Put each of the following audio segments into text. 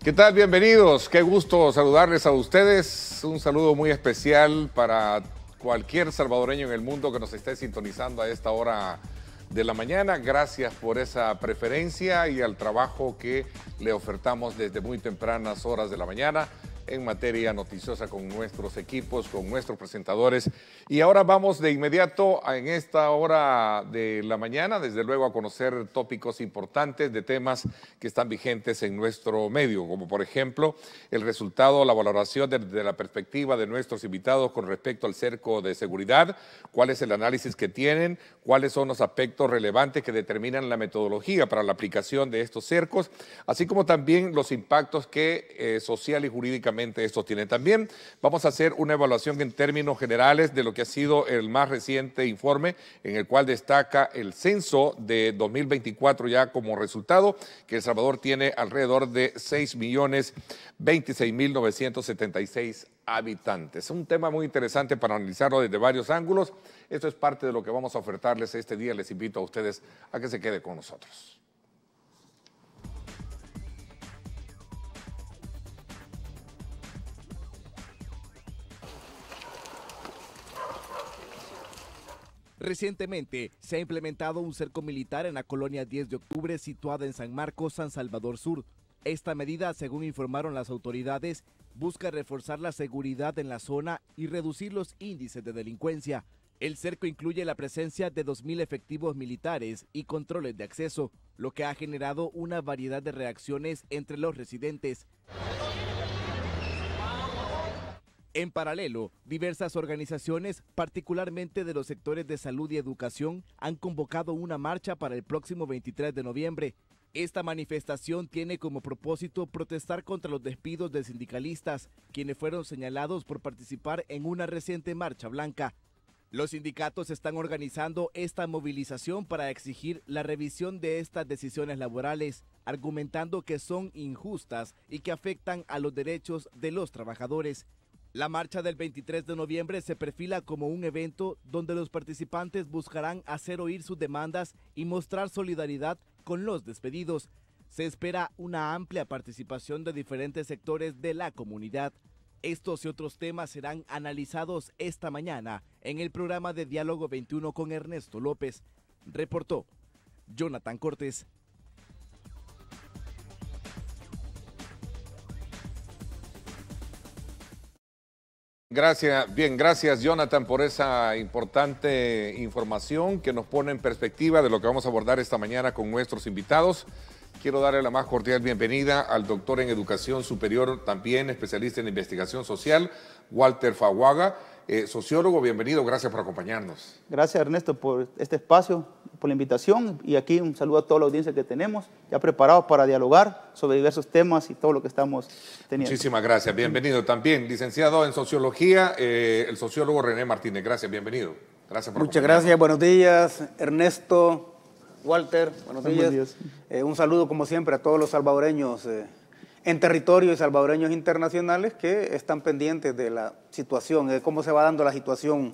¿Qué tal? Bienvenidos. Qué gusto saludarles a ustedes. Un saludo muy especial para cualquier salvadoreño en el mundo que nos esté sintonizando a esta hora de la mañana. Gracias por esa preferencia y al trabajo que le ofertamos desde muy tempranas horas de la mañana en materia noticiosa con nuestros equipos, con nuestros presentadores. Y ahora vamos de inmediato en esta hora de la mañana, desde luego a conocer tópicos importantes de temas que están vigentes en nuestro medio, como por ejemplo el resultado, la valoración desde la perspectiva de nuestros invitados con respecto al cerco de seguridad, cuál es el análisis que tienen, cuáles son los aspectos relevantes que determinan la metodología para la aplicación de estos cercos, así como también los impactos que social y jurídicamente estos tienen. También vamos a hacer una evaluación en términos generales de lo que ha sido el más reciente informe en el cual destaca el censo de 2024 ya como resultado, que El Salvador tiene alrededor de 6.026.976 habitantes. Un tema muy interesante para analizarlo desde varios ángulos. Esto es parte de lo que vamos a ofertarles este día. Les invito a ustedes a que se quede con nosotros. Recientemente se ha implementado un cerco militar en la colonia 10 de octubre situada en San Marcos, San Salvador Sur. Esta medida, según informaron las autoridades, busca reforzar la seguridad en la zona y reducir los índices de delincuencia. El cerco incluye la presencia de 2.000 efectivos militares y controles de acceso, lo que ha generado una variedad de reacciones entre los residentes. En paralelo, diversas organizaciones, particularmente de los sectores de salud y educación, han convocado una marcha para el próximo 23 de noviembre. Esta manifestación tiene como propósito protestar contra los despidos de sindicalistas, quienes fueron señalados por participar en una reciente marcha blanca. Los sindicatos están organizando esta movilización para exigir la revisión de estas decisiones laborales, argumentando que son injustas y que afectan a los derechos de los trabajadores. La marcha del 23 de noviembre se perfila como un evento donde los participantes buscarán hacer oír sus demandas y mostrar solidaridad con los despedidos. Se espera una amplia participación de diferentes sectores de la comunidad. Estos y otros temas serán analizados esta mañana en el programa de Diálogo 21 con Ernesto López. Reportó Jonathan Cortés. Gracias Jonathan por esa importante información que nos pone en perspectiva de lo que vamos a abordar esta mañana con nuestros invitados. Quiero darle la más cordial bienvenida al doctor en Educación Superior, también especialista en investigación social, Walter Faguaga, sociólogo. Bienvenido, gracias por acompañarnos. Gracias Ernesto por este espacio, por la invitación, y aquí un saludo a toda la audiencia que tenemos, ya preparados para dialogar sobre diversos temas y todo lo que estamos teniendo. Muchísimas gracias, bienvenido también, licenciado en Sociología, el sociólogo René Martínez. Gracias, bienvenido. Gracias por Muchas gracias, buenos días Ernesto, Walter, buenos días. Un saludo como siempre a todos los salvadoreños en territorio y salvadoreños internacionales que están pendientes de la situación, de cómo se va dando la situación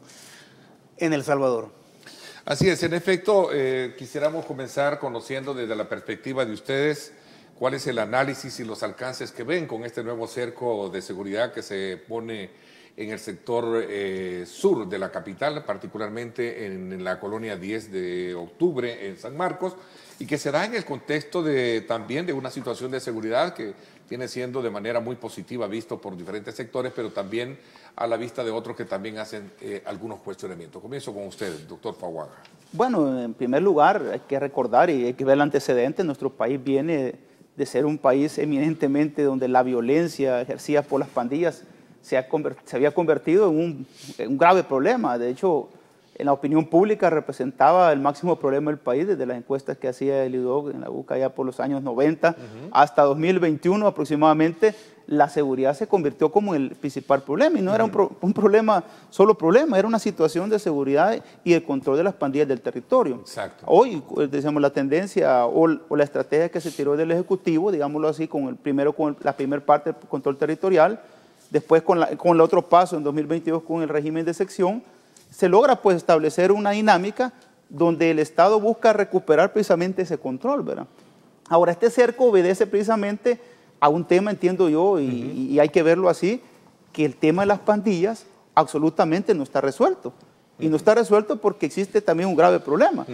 en El Salvador. Así es, en efecto, quisiéramos comenzar conociendo desde la perspectiva de ustedes cuál es el análisis y los alcances que ven con este nuevo cerco de seguridad que se pone en el sector sur de la capital, particularmente en la colonia 10 de octubre en San Marcos, y que se da en el contexto también de una situación de seguridad que viene siendo de manera muy positiva visto por diferentes sectores, pero también a la vista de otros que también hacen algunos cuestionamientos. Comienzo con usted, doctor Faguaga. Bueno, en primer lugar hay que recordar y hay que ver el antecedente. Nuestro país viene de ser un país eminentemente donde la violencia ejercida por las pandillas se había convertido en un grave problema. De hecho, en la opinión pública representaba el máximo problema del país desde las encuestas que hacía el IDOC en la UCA ya por los años 90 hasta 2021 aproximadamente. La seguridad se convirtió como el principal problema y no era un problema, solo problema, era una situación de seguridad y el control de las pandillas del territorio. Exacto. Hoy, decíamos, la tendencia o la estrategia que se tiró del Ejecutivo, digámoslo así, con la primera parte del control territorial, después con el otro paso en 2022 con el régimen de sección, se logra pues establecer una dinámica donde el Estado busca recuperar precisamente ese control, ¿verdad? Ahora, este cerco obedece precisamente a un tema, entiendo yo, y hay que verlo así, que el tema de las pandillas absolutamente no está resuelto. Y no está resuelto porque existe también un grave problema.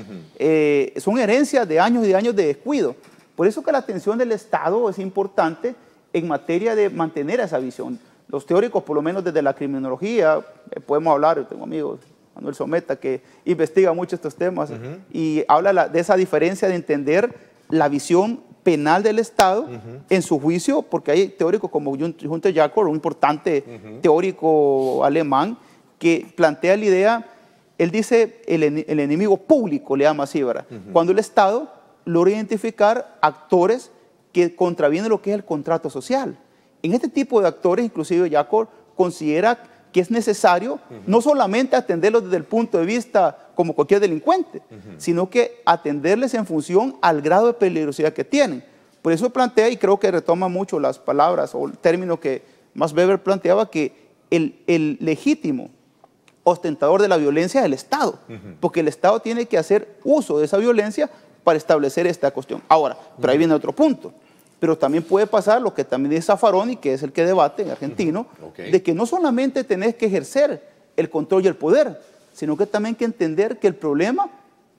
Son herencias de años y de años de descuido. Por eso que la atención del Estado es importante en materia de mantener esa visión. Los teóricos, por lo menos desde la criminología, podemos hablar, yo tengo amigos, Manuel Someta, que investiga mucho estos temas y habla de esa diferencia de entender la visión penal del Estado en su juicio, porque hay teóricos como Gunther Jacob, un importante teórico alemán, que plantea la idea, él dice, el enemigo público, le llama así, ¿verdad? Cuando el Estado logra identificar actores que contravienen lo que es el contrato social. En este tipo de actores, inclusive Jacob considera que es necesario no solamente atenderlos desde el punto de vista como cualquier delincuente, sino que atenderles en función al grado de peligrosidad que tienen. Por eso plantea, y creo que retoma mucho las palabras o el término que Max Weber planteaba, que el legítimo ostentador de la violencia es el Estado, porque el Estado tiene que hacer uso de esa violencia para establecer esta cuestión. Ahora, pero ahí viene otro punto. Pero también puede pasar lo que también dice Zaffaroni, que es el que debate en argentino, de que no solamente tenés que ejercer el control y el poder, sino que también hay que entender que el problema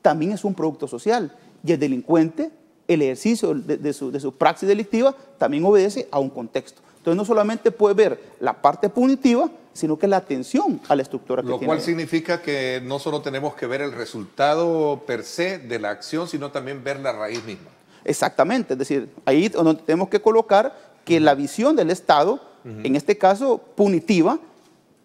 también es un producto social. Y el delincuente, el ejercicio de su praxis delictiva, también obedece a un contexto. Entonces no solamente puede ver la parte punitiva, sino que la atención a la estructura que tiene. Lo cual significa que no solo tenemos que ver el resultado per se de la acción, sino también ver la raíz misma. Exactamente, es decir, ahí donde tenemos que colocar que la visión del Estado, en este caso punitiva,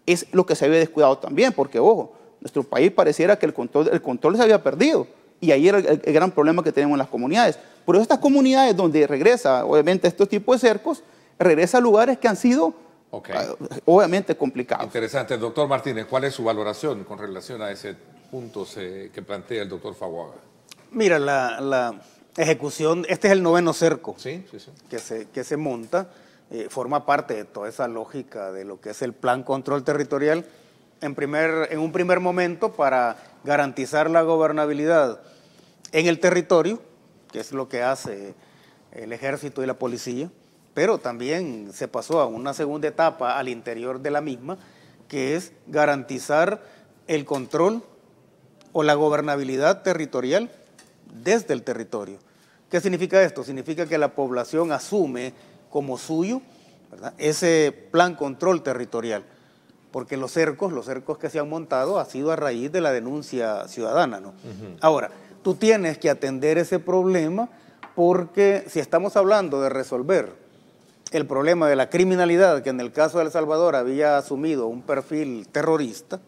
es lo que se había descuidado también, porque ojo, nuestro país pareciera que el control se había perdido, y ahí era el gran problema que tenemos en las comunidades. Pero estas comunidades donde regresa, obviamente, estos tipos de cercos, regresa a lugares que han sido obviamente complicados. Interesante. Doctor Martínez, ¿cuál es su valoración con relación a ese punto que plantea el doctor Faguaga? Mira, la ejecución, este es el 9º cerco que se monta, forma parte de toda esa lógica de lo que es el plan control territorial, en un primer momento para garantizar la gobernabilidad en el territorio, que es lo que hace el ejército y la policía, pero también se pasó a una segunda etapa al interior de la misma, que es garantizar el control o la gobernabilidad territorial desde el territorio. ¿Qué significa esto? Significa que la población asume como suyo, ¿verdad?, ese plan control territorial, porque los cercos que se han montado ha sido a raíz de la denuncia ciudadana, ¿no? Ahora, tú tienes que atender ese problema porque si estamos hablando de resolver el problema de la criminalidad, que en el caso de El Salvador había asumido un perfil terrorista,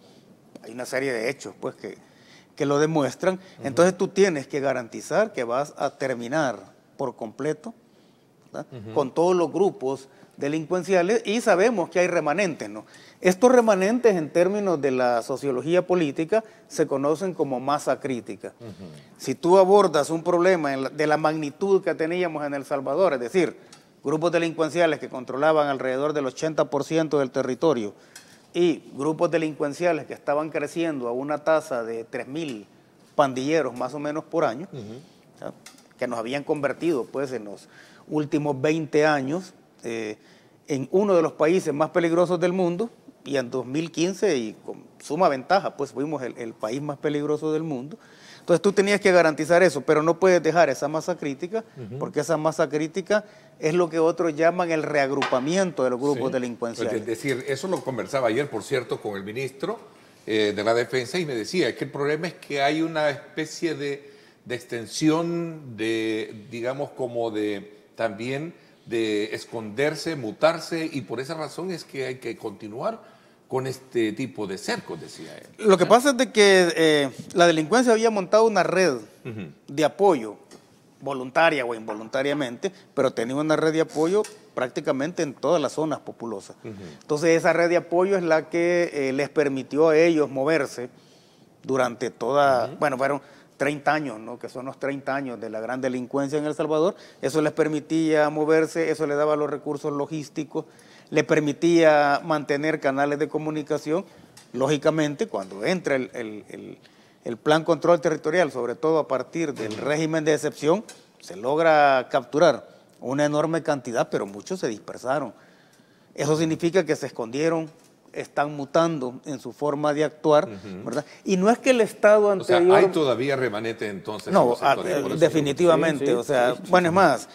hay una serie de hechos pues que lo demuestran, entonces tú tienes que garantizar que vas a terminar por completo, ¿verdad?, con todos los grupos delincuenciales, y sabemos que hay remanentes, ¿no? Estos remanentes en términos de la sociología política se conocen como masa crítica. Si tú abordas un problema de la magnitud que teníamos en El Salvador, es decir, grupos delincuenciales que controlaban alrededor del 80% del territorio y grupos delincuenciales que estaban creciendo a una tasa de 3.000 pandilleros más o menos por año, que nos habían convertido pues en los últimos 20 años en uno de los países más peligrosos del mundo, y en 2015, y con suma ventaja, pues fuimos el país más peligroso del mundo. Entonces tú tenías que garantizar eso, pero no puedes dejar esa masa crítica, porque esa masa crítica es lo que otros llaman el reagrupamiento de los grupos delincuenciales. Es decir, eso lo conversaba ayer, por cierto, con el ministro de la Defensa, y me decía que el problema es que hay una especie de extensión de, digamos, como de también de esconderse, mutarse, y por esa razón es que hay que continuar con este tipo de cercos, decía él. Lo que pasa es de que la delincuencia había montado una red de apoyo, voluntaria o involuntariamente, pero tenía una red de apoyo prácticamente en todas las zonas populosas. Entonces esa red de apoyo es la que les permitió a ellos moverse durante toda, bueno, fueron 30 años, ¿no?, que son los 30 años de la gran delincuencia en El Salvador. Eso les permitía moverse, eso les daba los recursos logísticos, le permitía mantener canales de comunicación. Lógicamente, cuando entra el plan control territorial, sobre todo a partir del régimen de excepción, se logra capturar una enorme cantidad, pero muchos se dispersaron. Eso significa que se escondieron, están mutando en su forma de actuar, ¿verdad? Y no es que el Estado anterior... O sea, ¿hay todavía remanentes entonces? No, definitivamente. Sí, bueno, es más,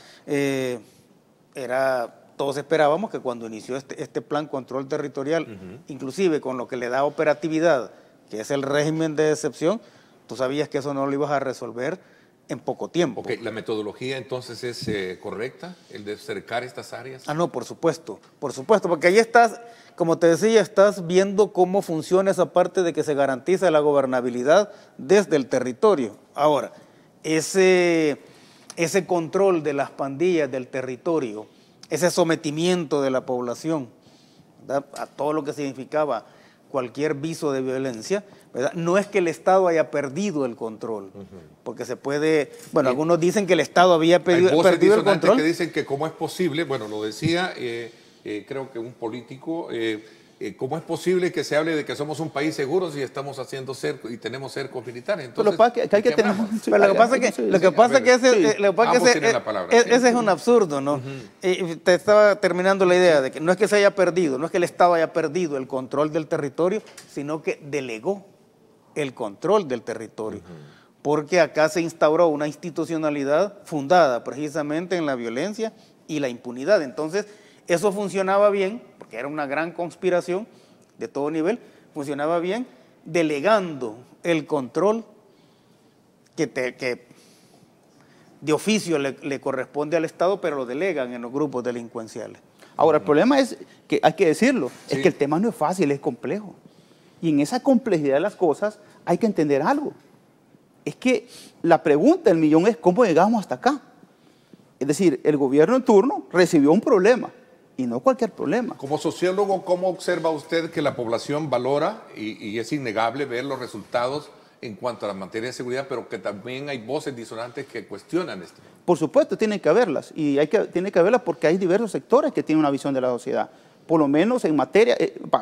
todos esperábamos que cuando inició este plan control territorial, inclusive con lo que le da operatividad, que es el régimen de excepción, tú sabías que eso no lo ibas a resolver en poco tiempo. Ok, ¿la metodología entonces es correcta, el de cercar estas áreas? No, por supuesto, porque ahí estás, como te decía, estás viendo cómo funciona esa parte de que se garantiza la gobernabilidad desde el territorio. Ahora, ese control de las pandillas del territorio, ese sometimiento de la población, ¿verdad?, a todo lo que significaba cualquier viso de violencia, ¿verdad?, no es que el Estado haya perdido el control, porque se puede, bueno, algunos dicen que el Estado había perdido el control. Que dicen que cómo es posible, bueno, lo decía, creo que un político, ¿cómo es posible que se hable de que somos un país seguro si estamos haciendo cerco y tenemos cercos militares? Entonces, lo que hay que tener... Lo que pasa es que ese es un absurdo, ¿no? Te estaba terminando la idea de que no es que se haya perdido, no es que el Estado haya perdido el control del territorio, sino que delegó el control del territorio. Porque acá se instauró una institucionalidad fundada precisamente en la violencia y la impunidad. Entonces, eso funcionaba bien, porque era una gran conspiración de todo nivel, funcionaba bien delegando el control que de oficio le corresponde al Estado, pero lo delegan en los grupos delincuenciales. Ahora, el problema es, que hay que decirlo, es que el tema no es fácil, es complejo. Y en esa complejidad de las cosas hay que entender algo. Es que la pregunta del millón es ¿cómo llegamos hasta acá? Es decir, el gobierno en turno recibió un problema, y no cualquier problema. Como sociólogo, ¿cómo observa usted que la población valora, y es innegable ver los resultados en cuanto a la materia de seguridad, pero que también hay voces disonantes que cuestionan esto? Por supuesto, tienen que haberlas, y tiene que haberlas porque hay diversos sectores que tienen una visión de la sociedad. Por lo menos en materia,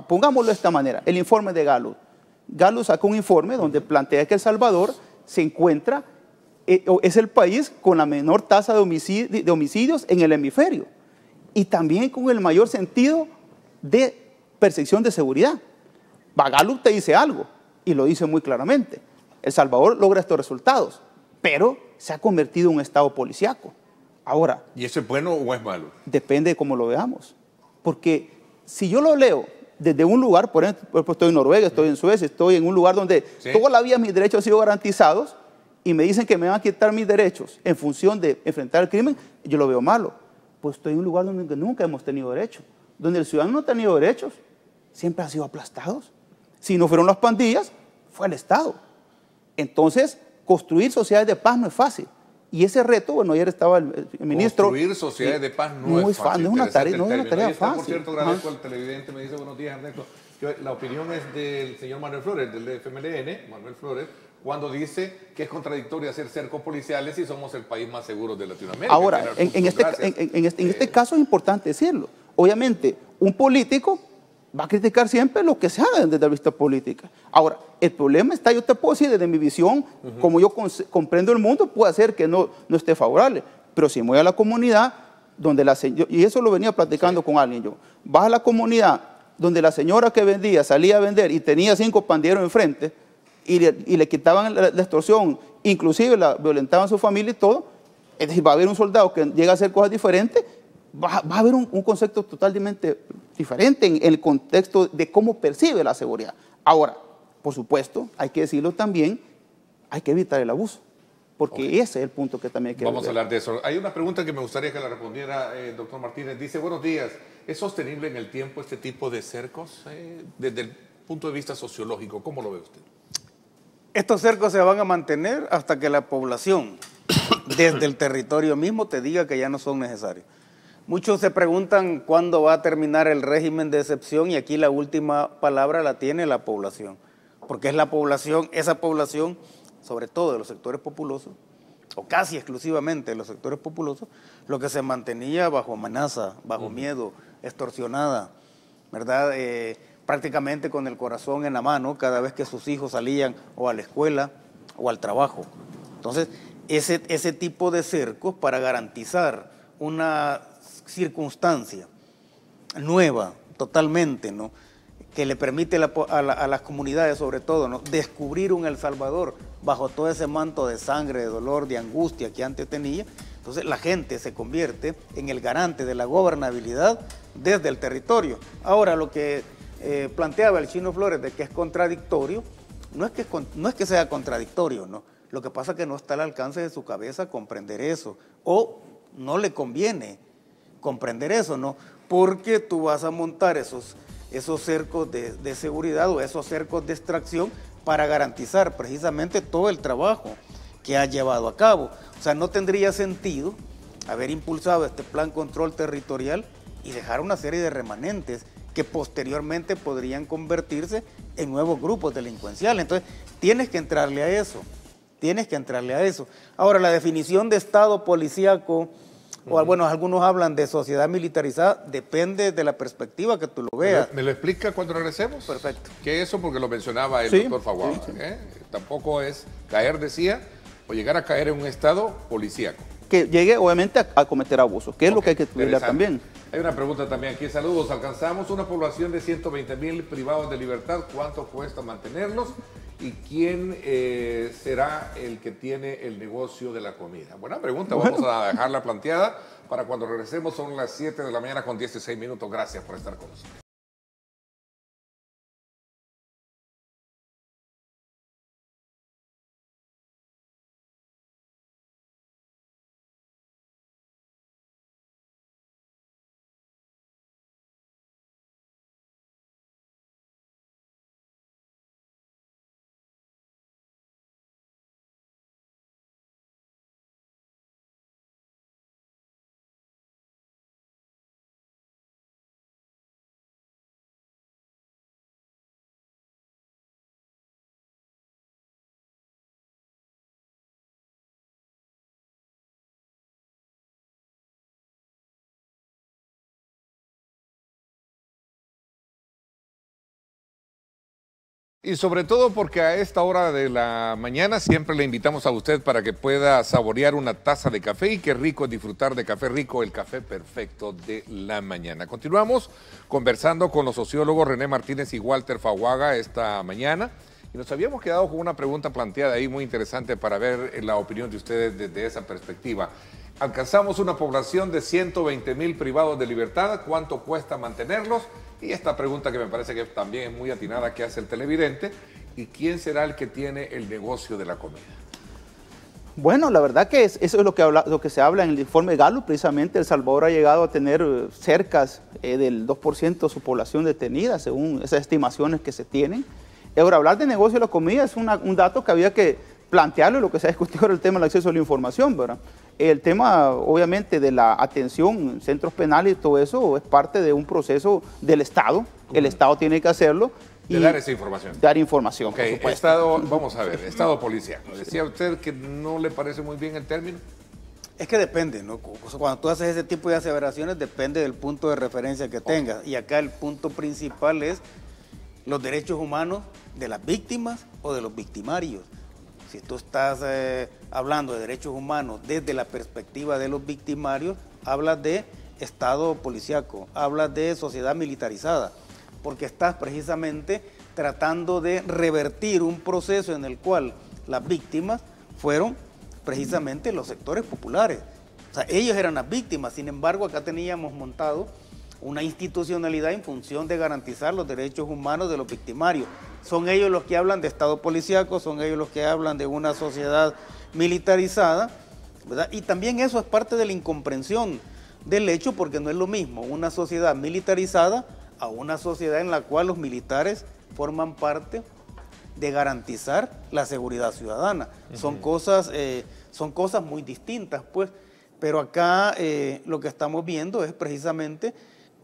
pongámoslo de esta manera, el informe de Gallup. Gallup sacó un informe donde plantea que El Salvador se encuentra, es el país con la menor tasa de homicidios en el hemisferio, y también con el mayor sentido de percepción de seguridad. Gallup te dice algo, y lo dice muy claramente. El Salvador logra estos resultados, pero se ha convertido en un estado policíaco. Ahora, ¿y eso es bueno o es malo? Depende de cómo lo veamos. Porque si yo lo leo desde un lugar, por ejemplo, estoy en Noruega, estoy en Suecia, estoy en un lugar donde toda la vida mis derechos han sido garantizados, y me dicen que me van a quitar mis derechos en función de enfrentar el crimen, yo lo veo malo. Pues estoy en un lugar donde nunca hemos tenido derechos, donde el ciudadano no ha tenido derechos, siempre han sido aplastados. Si no fueron las pandillas, fue el Estado. Entonces, construir sociedades de paz no es fácil. Y ese reto, bueno, ayer estaba el ministro... Construir sociedades de paz no es fácil. No es una tarea fácil. Por cierto, agradezco al televidente, me dice buenos días, Ernesto. La opinión es del señor Manuel Flores, del FMLN, Manuel Flores, cuando dice que es contradictorio hacer cercos policiales si somos el país más seguro de Latinoamérica. Ahora, en este caso es importante decirlo. Obviamente, un político va a criticar siempre lo que se haga desde la vista política. Ahora, el problema está, yo te puedo decir, desde mi visión, como yo comprendo el mundo, puede ser que no esté favorable, pero si me voy a la comunidad, donde y eso lo venía platicando con alguien yo, vas a la comunidad donde la señora que vendía salía a vender y tenía 5 pandilleros enfrente y le quitaban la extorsión, inclusive la violentaban a su familia y todo, es decir, va a haber un soldado que llega a hacer cosas diferentes, va a haber un concepto totalmente diferente en el contexto de cómo percibe la seguridad. Ahora, por supuesto, hay que decirlo también, hay que evitar el abuso, porque ese es el punto que también hay que Vamos a hablar de eso. Hay una pregunta que me gustaría que la respondiera doctor Martínez. Dice, buenos días, ¿es sostenible en el tiempo este tipo de cercos? Desde el punto de vista sociológico, ¿cómo lo ve usted? Estos cercos se van a mantener hasta que la población, desde el territorio mismo, te diga que ya no son necesarios. Muchos se preguntan cuándo va a terminar el régimen de excepción, y aquí la última palabra la tiene la población, porque es la población, esa población, sobre todo de los sectores populosos, o casi exclusivamente de los sectores populosos, lo que se mantenía bajo amenaza, bajo miedo, extorsionada, ¿verdad? Prácticamente con el corazón en la mano cada vez que sus hijos salían o a la escuela o al trabajo. Entonces, ese tipo de cercos para garantizar una circunstancia nueva totalmente, ¿no?, que le permite a las comunidades, sobre todo, ¿no?, descubrir un El Salvador bajo todo ese manto de sangre, de dolor, de angustia que antes tenía. Entonces la gente se convierte en el garante de la gobernabilidad desde el territorio. Ahora, lo que planteaba el Chino Flores de que es contradictorio, no es que sea contradictorio, ¿no? Lo que pasa es que no está al alcance de su cabeza comprender eso, o no le conviene comprender eso, ¿no? Porque tú vas a montar esos cercos de seguridad o esos cercos de extracción para garantizar precisamente todo el trabajo que ha llevado a cabo. O sea, no tendría sentido haber impulsado este plan control territorial y dejar una serie de remanentes que posteriormente podrían convertirse en nuevos grupos delincuenciales. Entonces, tienes que entrarle a eso, Ahora, la definición de Estado policíaco, o bueno, algunos hablan de sociedad militarizada, depende de la perspectiva que tú lo veas. ¿Me lo explica cuando regresemos? Perfecto. Que eso porque lo mencionaba el doctor Faguaba. Sí. Tampoco es caer, decía, o llegar a caer en un estado policíaco. Que llegue, obviamente, a cometer abusos, que es lo que hay que estudiar también. Hay una pregunta también aquí. Saludos. Alcanzamos una población de 120,000 privados de libertad. ¿Cuánto cuesta mantenerlos? ¿Y quién será el que tiene el negocio de la comida? Buena pregunta. Vamos a dejarla planteada para cuando regresemos. Son las 7 de la mañana con 16 minutos. Gracias por estar con nosotros. Y sobre todo porque a esta hora de la mañana siempre le invitamos a usted para que pueda saborear una taza de café, y qué rico es disfrutar de café rico, el café perfecto de la mañana. Continuamos conversando con los sociólogos René Martínez y Walter Faguaba esta mañana, y nos habíamos quedado con una pregunta planteada ahí muy interesante para ver la opinión de ustedes desde esa perspectiva. Alcanzamos una población de 120,000 privados de libertad. ¿Cuánto cuesta mantenerlos? Y esta pregunta que me parece que también es muy atinada que hace el televidente. ¿Y quién será el que tiene el negocio de la comida? Bueno, la verdad que eso es lo que se habla en el informe Gallup. Precisamente El Salvador ha llegado a tener cerca del 2% de su población detenida, según esas estimaciones que se tienen. Ahora, hablar de negocio de la comida es un dato que había que plantearlo, lo que se ha discutido ahora, el tema del acceso a la información, ¿verdad? El tema, obviamente, de la atención en centros penales y todo eso es parte de un proceso del Estado. El Estado tiene que hacerlo. De dar esa información. Dar información, por supuesto. Estado, vamos a ver, Estado policial. Decía usted que no le parece muy bien el término. Es que depende, ¿no? Cuando tú haces ese tipo de aseveraciones, depende del punto de referencia que tengas. Y acá el punto principal es los derechos humanos de las víctimas o de los victimarios. Si tú estás hablando de derechos humanos desde la perspectiva de los victimarios, hablas de Estado policíaco, hablas de sociedad militarizada, porque estás precisamente tratando de revertir un proceso en el cual las víctimas fueron precisamente los sectores populares. O sea, ellos eran las víctimas. Sin embargo, acá teníamos montado una institucionalidad en función de garantizar los derechos humanos de los victimarios. Son ellos los que hablan de Estado policíaco, son ellos los que hablan de una sociedad militarizada, ¿verdad? Y también eso es parte de la incomprensión del hecho, porque no es lo mismo una sociedad militarizada a una sociedad en la cual los militares forman parte de garantizar la seguridad ciudadana. Son cosas muy distintas, pues. Pero acá lo que estamos viendo es precisamente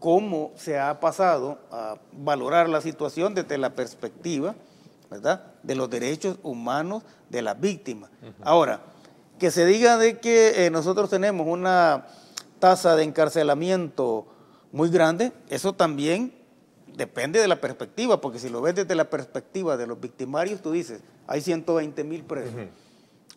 cómo se ha pasado a valorar la situación desde la perspectiva, ¿verdad?, de los derechos humanos de las víctimas. Ahora, que se diga de que nosotros tenemos una tasa de encarcelamiento muy grande, eso también depende de la perspectiva, porque si lo ves desde la perspectiva de los victimarios, tú dices, hay 120,000 presos.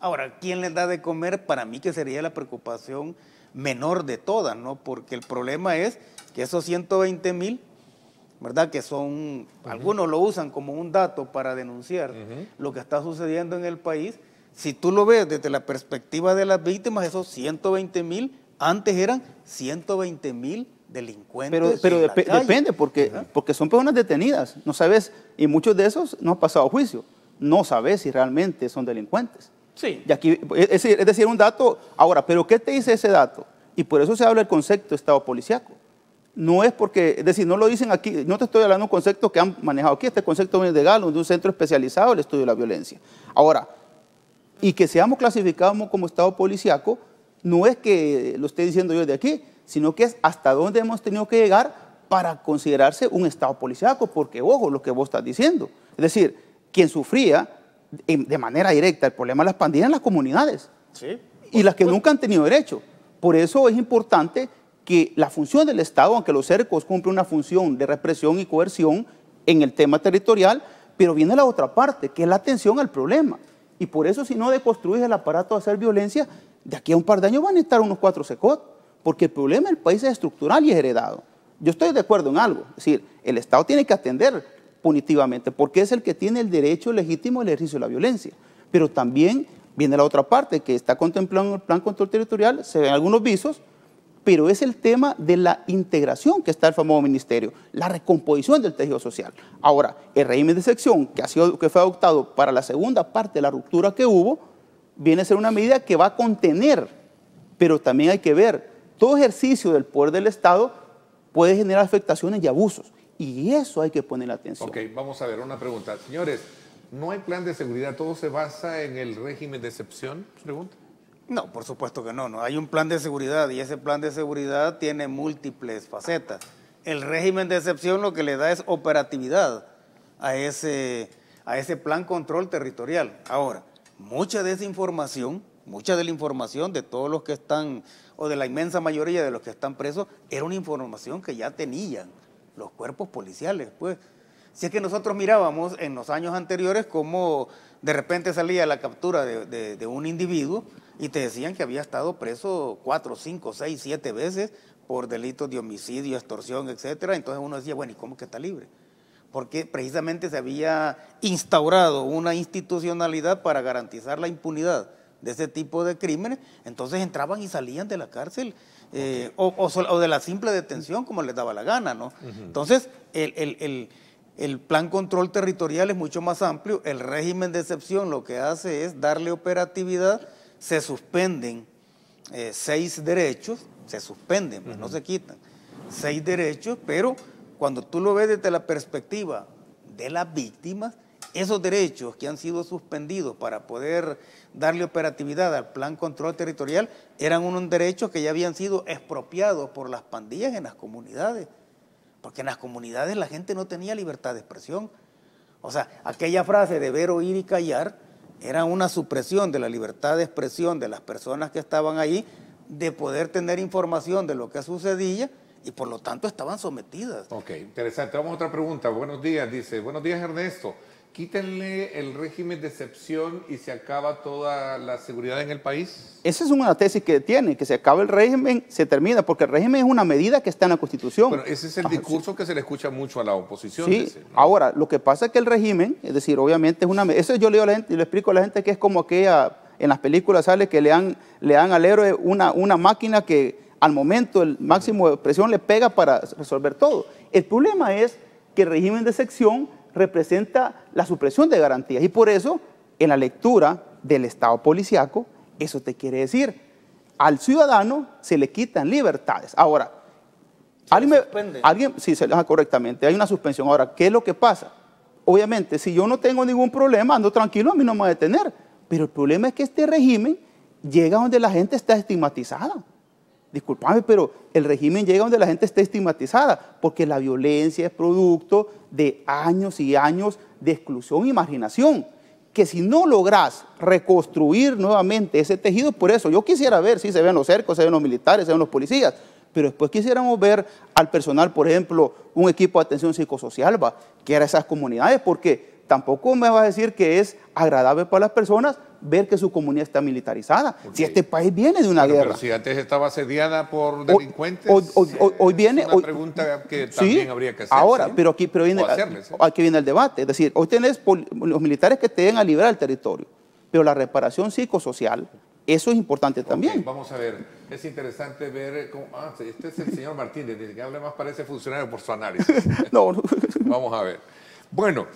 Ahora, ¿quién les da de comer? Para mí que sería la preocupación menor de todas, ¿no? Porque el problema es que esos 120,000, ¿verdad? Que son, algunos lo usan como un dato para denunciar lo que está sucediendo en el país. Si tú lo ves desde la perspectiva de las víctimas, esos 120,000 antes eran 120,000 delincuentes. Pero depende, porque son personas detenidas, no sabes, y muchos de esos no han pasado a juicio, no sabes si realmente son delincuentes. Sí. Y aquí, es decir, un dato. Ahora, ¿pero qué te dice ese dato? Y por eso se habla del concepto de Estado policíaco. No es porque, es decir, no lo dicen aquí, no te estoy hablando de un concepto que han manejado aquí, este concepto viene de Galo, de un centro especializado en el estudio de la violencia. Ahora, y que seamos clasificados como Estado policíaco, no es que lo esté diciendo yo de aquí, sino que es hasta dónde hemos tenido que llegar para considerarse un Estado policíaco, porque, ojo, lo que vos estás diciendo. Es decir, quien sufría de manera directa el problema de las pandillas en las comunidades. Sí. Y las que nunca han tenido derecho. Por eso es importante que la función del Estado, aunque los cercos cumplen una función de represión y coerción en el tema territorial, pero viene la otra parte, que es la atención al problema. Y por eso, si no deconstruís el aparato de hacer violencia, de aquí a un par de años van a estar unos 4 secot, porque el problema del país es estructural y es heredado. Yo estoy de acuerdo en algo, es decir, el Estado tiene que atender punitivamente, porque es el que tiene el derecho legítimo al ejercicio de la violencia. Pero también viene la otra parte, que está contemplado en el Plan Control Territorial, se ven algunos visos, pero es el tema de la integración que está el famoso ministerio, la recomposición del tejido social. Ahora, el régimen de sección que fue adoptado para la segunda parte de la ruptura que hubo, viene a ser una medida que va a contener, pero también hay que ver, todo ejercicio del poder del Estado puede generar afectaciones y abusos, y eso hay que poner atención. Ok, vamos a ver una pregunta. Señores, ¿no hay plan de seguridad? ¿Todo se basa en el régimen de excepción? Pregunta. No, por supuesto que no. Hay un plan de seguridad y ese plan de seguridad tiene múltiples facetas. El régimen de excepción lo que le da es operatividad a ese plan control territorial. Ahora, mucha de esa información, mucha de la información de todos los que están, o de la inmensa mayoría de los que están presos, era una información que ya tenían los cuerpos policiales, pues. Si es que nosotros mirábamos en los años anteriores cómo de repente salía la captura de un individuo y te decían que había estado preso 4, 5, 6, 7 veces por delitos de homicidio, extorsión, etcétera. Entonces uno decía, bueno, ¿y cómo que está libre? Porque precisamente se había instaurado una institucionalidad para garantizar la impunidad de ese tipo de crímenes. Entonces entraban y salían de la cárcel o de la simple detención como les daba la gana, ¿no? Entonces el plan control territorial es mucho más amplio. El régimen de excepción lo que hace es darle operatividad. Se suspenden 6 derechos, se suspenden, pues no se quitan, 6 derechos, pero cuando tú lo ves desde la perspectiva de las víctimas, esos derechos que han sido suspendidos para poder darle operatividad al plan control territorial eran unos derechos que ya habían sido expropiados por las pandillas en las comunidades, porque en las comunidades la gente no tenía libertad de expresión. O sea, aquella frase de ver, oír y callar era una supresión de la libertad de expresión de las personas que estaban ahí, de poder tener información de lo que sucedía y por lo tanto estaban sometidas. Ok, interesante. Vamos a otra pregunta. Buenos días, dice. Buenos días, Ernesto. Quítenle el régimen de excepción y se acaba toda la seguridad en el país. Esa es una tesis que tiene, que se acaba el régimen, se termina, porque el régimen es una medida que está en la Constitución. Pero ese es el discurso que se le escucha mucho a la oposición. Sí, ¿no? Ahora, lo que pasa es que el régimen, es decir, obviamente es una medida, eso yo le digo a la gente, y le explico a la gente que es como aquella, en las películas sale que le dan al héroe una máquina que al momento el máximo de presión le pega para resolver todo. El problema es que el régimen de excepción representa la supresión de garantías y por eso en la lectura del Estado policíaco eso te quiere decir al ciudadano se le quitan libertades. Ahora, alguien sí, correctamente, hay una suspensión. Ahora, ¿qué es lo que pasa? Obviamente, si yo no tengo ningún problema, ando tranquilo, a mí no me va a detener, pero el problema es que este régimen llega donde la gente está estigmatizada. Disculpame, pero el régimen llega donde la gente está estigmatizada, porque la violencia es producto de años y años de exclusión y marginación, que si no lográs reconstruir nuevamente ese tejido, por eso yo quisiera ver, sí, se ven los cercos, se ven los militares, se ven los policías, pero después quisiéramos ver al personal, por ejemplo, un equipo de atención psicosocial, que era esas comunidades, porque tampoco me vas a decir que es agradable para las personas ver que su comunidad está militarizada. Si este país viene de una guerra. Pero si antes estaba asediada por delincuentes, hoy viene... es una pregunta que también habría que hacer. Ahora, pero aquí viene el debate. Es decir, hoy tenés los militares que te den a liberar el territorio, pero la reparación psicosocial, eso es importante también. Vamos a ver, es interesante ver cómo... este es el señor Martínez, desde que habla más parece funcionario por su análisis. No. Vamos a ver. Bueno,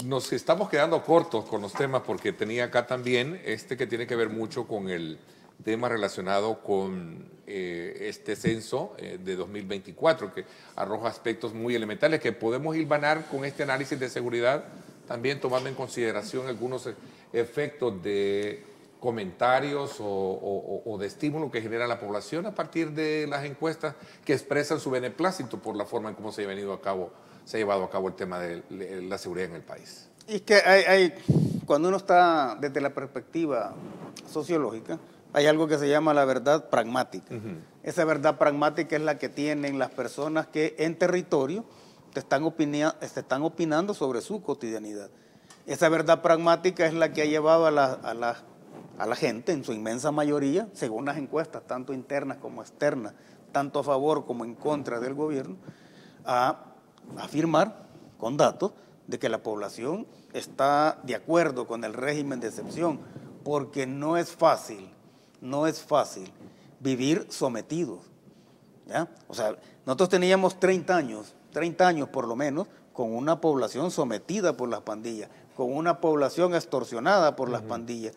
nos estamos quedando cortos con los temas porque tenía acá también que tiene que ver mucho con el tema relacionado con este censo de 2024, que arroja aspectos muy elementales que podemos hilvanar con este análisis de seguridad, también tomando en consideración algunos efectos de comentarios o de estímulo que genera la población a partir de las encuestas que expresan su beneplácito por la forma en cómo se ha llevado a cabo el tema de la seguridad en el país. Y que cuando uno está desde la perspectiva sociológica, hay algo que se llama la verdad pragmática. Esa verdad pragmática es la que tienen las personas que en territorio te están opinando sobre su cotidianidad. Esa verdad pragmática es la que ha llevado a la gente, en su inmensa mayoría, según las encuestas, tanto internas como externas, tanto a favor como en contra del gobierno, a afirmar con datos de que la población está de acuerdo con el régimen de excepción, porque no es fácil vivir sometidos, ¿ya? O sea, nosotros teníamos 30 años por lo menos, con una población sometida por las pandillas, con una población extorsionada por las pandillas.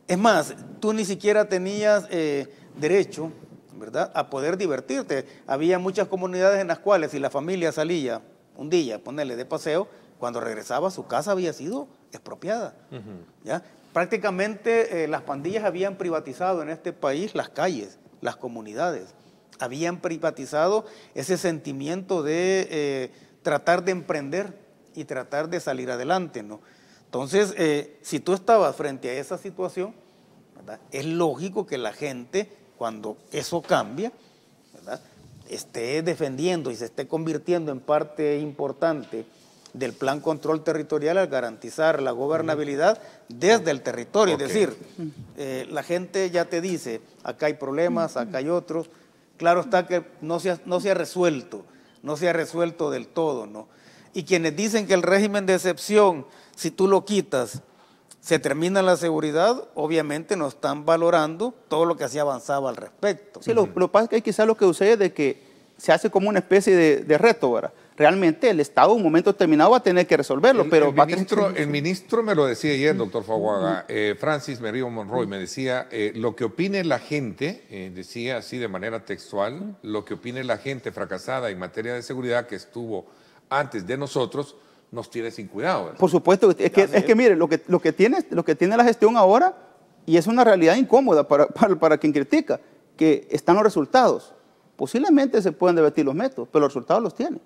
Es más, tú ni siquiera tenías derecho, ¿verdad?, a poder divertirte. Había muchas comunidades en las cuales si la familia salía un día, ponerle de paseo, cuando regresaba su casa había sido expropiada. ¿Ya? Prácticamente las pandillas habían privatizado en este país las calles, las comunidades. Habían privatizado ese sentimiento de tratar de emprender y tratar de salir adelante, ¿no? Entonces, si tú estabas frente a esa situación, ¿verdad?, es lógico que la gente, cuando eso cambia, ¿verdad?, esté defendiendo y se esté convirtiendo en parte importante del plan control territorial al garantizar la gobernabilidad desde el territorio. Es decir, la gente ya te dice, acá hay problemas, acá hay otros. Claro está que no se ha resuelto del todo, ¿no? Y quienes dicen que el régimen de excepción, si tú lo quitas, se termina la seguridad, obviamente no están valorando todo lo que se avanzaba al respecto. Sí, lo que pasa es que quizás lo que sucede es de que se hace como una especie de reto, ¿verdad? Realmente el Estado en un momento determinado va a tener que resolverlo, pero el ministro me lo decía ayer, doctor Faguaga, Francis Merrill Monroy, me decía, lo que opine la gente, decía así de manera textual, lo que opine la gente fracasada en materia de seguridad que estuvo antes de nosotros, nos tiene sin cuidado, ¿verdad? Por supuesto, es que mire, lo que tiene la gestión ahora, y es una realidad incómoda para quien critica, que están los resultados. Posiblemente se pueden debatir los métodos, pero los resultados los tienen.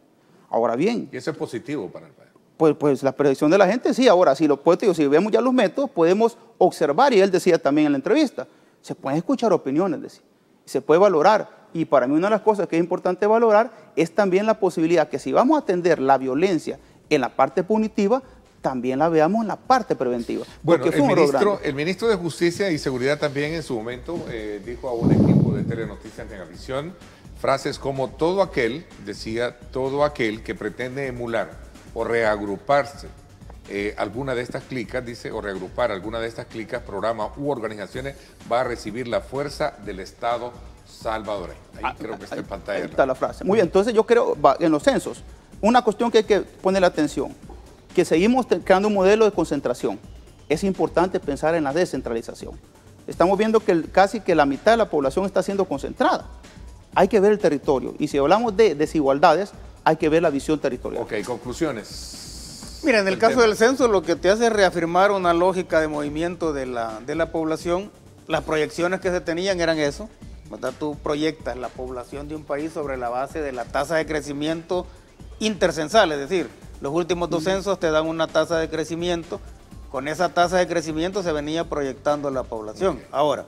Ahora bien... Y eso es positivo para el país. Pues la predicción de la gente, sí. Ahora, si vemos ya los métodos, podemos observar, y él decía también en la entrevista, se pueden escuchar opiniones, decía, se puede valorar. Y para mí una de las cosas que es importante valorar es también la posibilidad que si vamos a atender la violencia en la parte punitiva, también la veamos en la parte preventiva. Bueno, el ministro de Justicia y Seguridad también en su momento dijo a un equipo de Telenoticias Megavisión frases como todo aquel que pretende emular o reagruparse alguna de estas clicas, dice, o reagrupar alguna de estas clicas, programas u organizaciones, va a recibir la fuerza del Estado salvadoreño. Ahí creo que está en pantalla. Ahí está la frase. Muy bien, entonces yo creo, en los censos, una cuestión que hay que ponerle atención, que seguimos creando un modelo de concentración. Es importante pensar en la descentralización. Estamos viendo que casi que la mitad de la población está siendo concentrada. Hay que ver el territorio. Y si hablamos de desigualdades, hay que ver la visión territorial. Ok, conclusiones. Mira, en el caso del censo, lo que te hace es reafirmar una lógica de movimiento de la población. Las proyecciones que se tenían eran eso, ¿verdad? Tú proyectas la población de un país sobre la base de la tasa de crecimiento intercensal, es decir, los últimos dos censos te dan una tasa de crecimiento. Con esa tasa de crecimiento se venía proyectando la población. Ahora,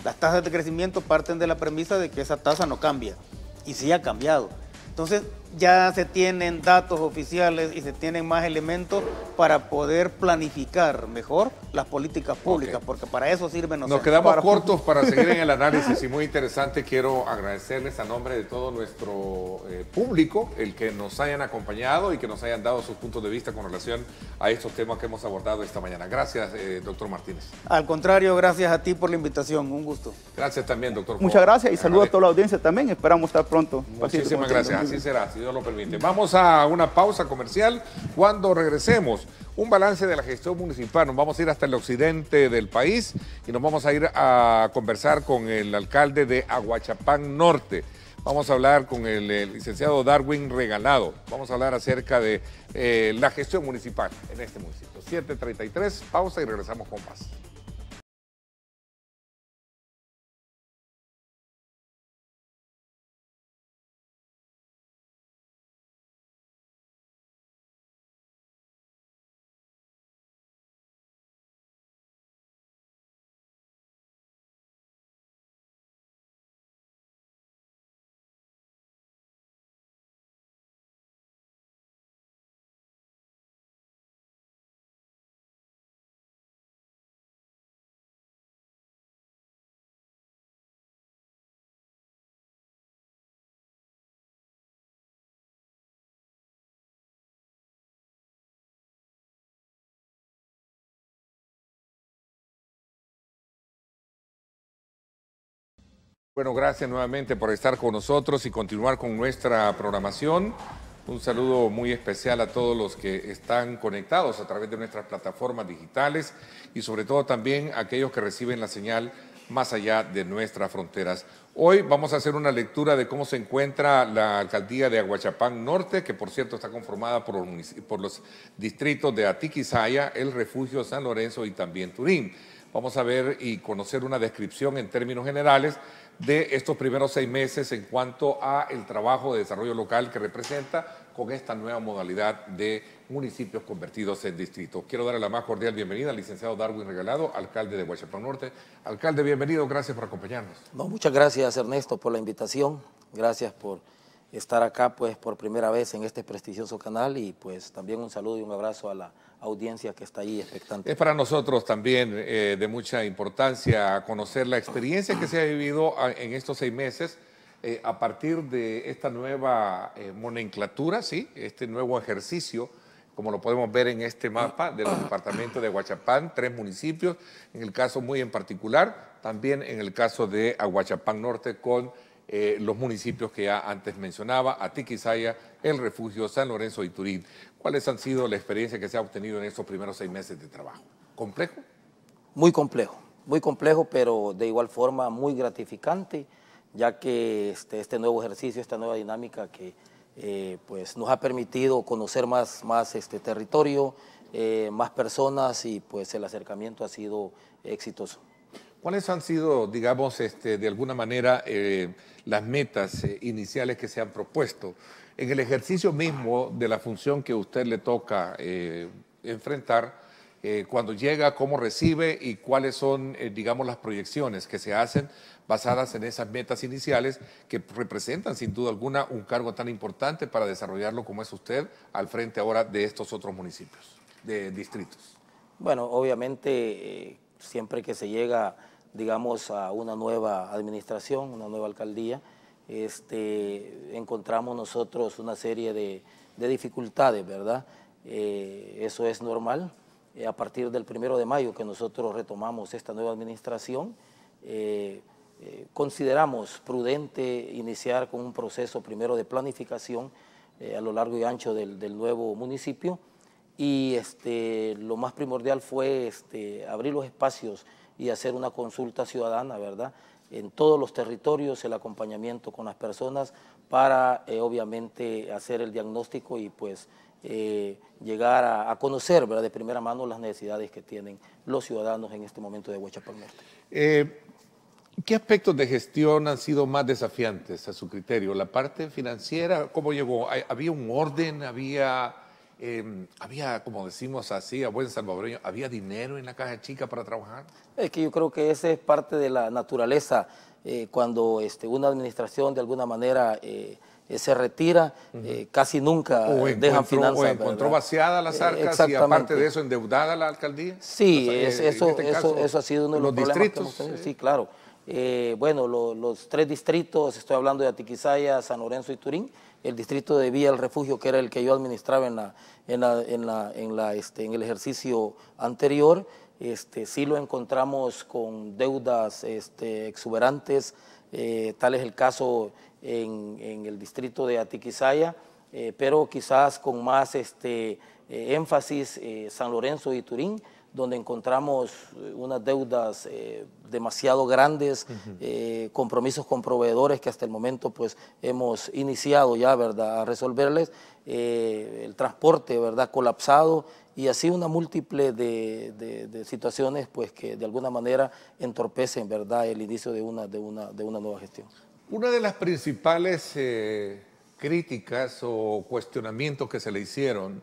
las tasas de crecimiento parten de la premisa de que esa tasa no cambia, y sí ha cambiado. Entonces ya se tienen datos oficiales y se tienen más elementos para poder planificar mejor las políticas públicas, porque para eso sirven los Nos quedamos cortos para seguir en el análisis y muy interesante. Quiero agradecerles a nombre de todo nuestro público el que nos hayan acompañado y que nos hayan dado sus puntos de vista con relación a estos temas que hemos abordado esta mañana. Gracias, doctor Martínez. Al contrario, gracias a ti por la invitación, un gusto. Gracias también, doctor. Muchas gracias y saludos a toda la audiencia también. Esperamos estar pronto. Muchísimas gracias, así será, si Dios lo permite. Vamos a una pausa comercial. Cuando regresemos, un balance de la gestión municipal. Nos vamos a ir hasta el occidente del país y nos vamos a ir a conversar con el alcalde de Aguachapán Norte. Vamos a hablar con el licenciado Darwin Regalado. Vamos a hablar acerca de la gestión municipal en este municipio. 7:33, pausa y regresamos con más. Bueno, gracias nuevamente por estar con nosotros y continuar con nuestra programación. Un saludo muy especial a todos los que están conectados a través de nuestras plataformas digitales y sobre todo también a aquellos que reciben la señal más allá de nuestras fronteras. Hoy vamos a hacer una lectura de cómo se encuentra la alcaldía de Aguachapán Norte, que por cierto está conformada por los distritos de Atiquizaya, El Refugio, San Lorenzo y también Turín. Vamos a ver y conocer una descripción en términos generales de estos primeros 6 meses en cuanto a el trabajo de desarrollo local que representa con esta nueva modalidad de municipios convertidos en distritos. Quiero darle la más cordial bienvenida al licenciado Darwin Regalado, alcalde de Aguachapán Norte. Alcalde, bienvenido, gracias por acompañarnos. No, muchas gracias, Ernesto, por la invitación. Gracias por estar acá pues por primera vez en este prestigioso canal y pues también un saludo y un abrazo a la audiencia que está ahí expectante. Es para nosotros también de mucha importancia conocer la experiencia que se ha vivido en estos 6 meses a partir de esta nueva nomenclatura, ¿sí? Este nuevo ejercicio, como lo podemos ver en este mapa del departamento de Aguachapán, 3 municipios, en el caso muy en particular, también en el caso de Aguachapán Norte con los municipios que ya antes mencionaba, Atiquizaya, El Refugio, San Lorenzo y Turín. ¿Cuáles han sido la experiencia que se ha obtenido en estos primeros 6 meses de trabajo? ¿Complejo? Muy complejo, pero de igual forma muy gratificante, ya que este nuevo ejercicio, esta nueva dinámica que pues nos ha permitido conocer más territorio, más personas y pues el acercamiento ha sido exitoso. ¿Cuáles han sido, digamos, de alguna manera las metas iniciales que se han propuesto en el ejercicio mismo de la función que a usted le toca enfrentar cuando llega, cómo recibe y cuáles son, digamos, las proyecciones que se hacen basadas en esas metas iniciales que representan sin duda alguna un cargo tan importante para desarrollarlo como es usted al frente ahora de estos otros municipios, de distritos? Bueno, obviamente siempre que se llega, digamos, a una nueva administración, una nueva alcaldía, encontramos nosotros una serie de dificultades, ¿verdad? Eso es normal. A partir del 1 de mayo que nosotros retomamos esta nueva administración, consideramos prudente iniciar con un proceso primero de planificación a lo largo y ancho del nuevo municipio y lo más primordial fue abrir los espacios y hacer una consulta ciudadana, ¿verdad?, en todos los territorios, el acompañamiento con las personas para obviamente hacer el diagnóstico y pues llegar a conocer, ¿verdad?, de primera mano las necesidades que tienen los ciudadanos en este momento de Aguachapán Norte. ¿Qué aspectos de gestión han sido más desafiantes a su criterio? ¿La parte financiera? ¿Cómo llegó? ¿Había un orden? ¿Había, como decimos así, a buen salvadoreño, había dinero en la caja chica para trabajar? Es que yo creo que esa es parte de la naturaleza cuando una administración de alguna manera se retira, casi nunca dejan finanzas. O encontró vaciada las arcas y aparte de eso endeudada la alcaldía. Sí, eso ha sido uno de los problemas que hemos tenido. Sí, claro. Bueno, los 3 distritos, estoy hablando de Atiquizaya, San Lorenzo y Turín, el distrito de Villa del Refugio, que era el que yo administraba en el ejercicio anterior, sí lo encontramos con deudas exuberantes, tal es el caso en el distrito de Atiquizaya, pero quizás con más énfasis San Lorenzo y Turín, donde encontramos unas deudas demasiado grandes, compromisos con proveedores que hasta el momento pues hemos iniciado ya, ¿verdad?, a resolverles, el transporte, ¿verdad?, colapsado, y así una múltiple de situaciones pues que de alguna manera entorpecen, ¿verdad?, el inicio de una nueva gestión. Una de las principales críticas o cuestionamientos que se le hicieron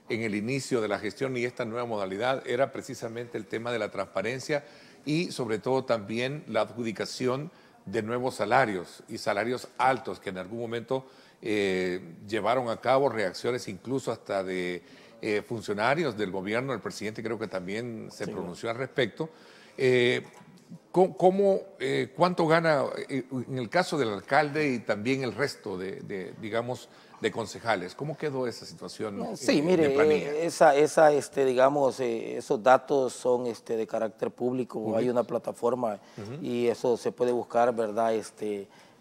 en el inicio de la gestión y esta nueva modalidad era precisamente el tema de la transparencia y sobre todo también la adjudicación de nuevos salarios y salarios altos que en algún momento llevaron a cabo reacciones incluso hasta de funcionarios del gobierno. El presidente creo que también se pronunció al respecto. ¿Cuánto gana en el caso del alcalde y también el resto digamos, de concejales? ¿Cómo quedó esa situación? Sí, mire, digamos, esos datos son de carácter público. Hay una plataforma y eso se puede buscar, ¿verdad?,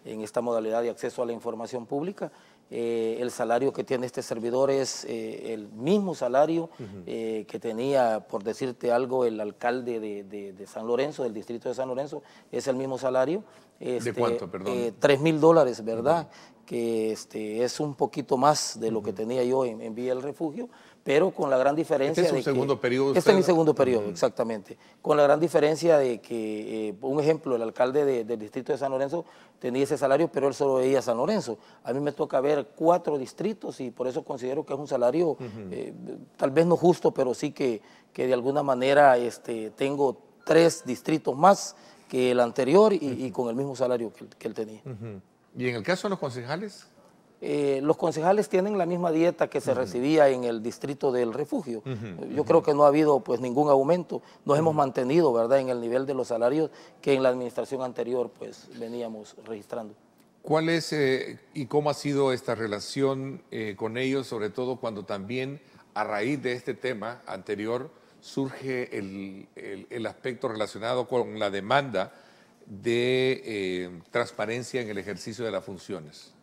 en esta modalidad de acceso a la información pública. El salario que tiene este servidor es el mismo salario que tenía, por decirte algo, el alcalde de San Lorenzo, del distrito de San Lorenzo, es el mismo salario. ¿De cuánto, perdón? $3,000, ¿verdad? Que es un poquito más de lo que tenía yo en Villa del Refugio, pero con la gran diferencia ¿Este es su segundo periodo? Este es mi segundo periodo, exactamente. Con la gran diferencia de que, un ejemplo, el alcalde del distrito de San Lorenzo tenía ese salario, pero él solo veía San Lorenzo. A mí me toca ver 4 distritos y por eso considero que es un salario tal vez no justo, pero sí que de alguna manera tengo 3 distritos más que el anterior y con el mismo salario que él tenía. ¿Y en el caso de los concejales? Los concejales tienen la misma dieta que se recibía en el distrito del Refugio. Yo creo que no ha habido pues ningún aumento. Nos hemos mantenido, ¿verdad?, en el nivel de los salarios que en la administración anterior pues veníamos registrando. ¿Cuál es y cómo ha sido esta relación con ellos, sobre todo cuando también a raíz de este tema anterior surge el aspecto relacionado con la demanda de transparencia en el ejercicio de las funciones?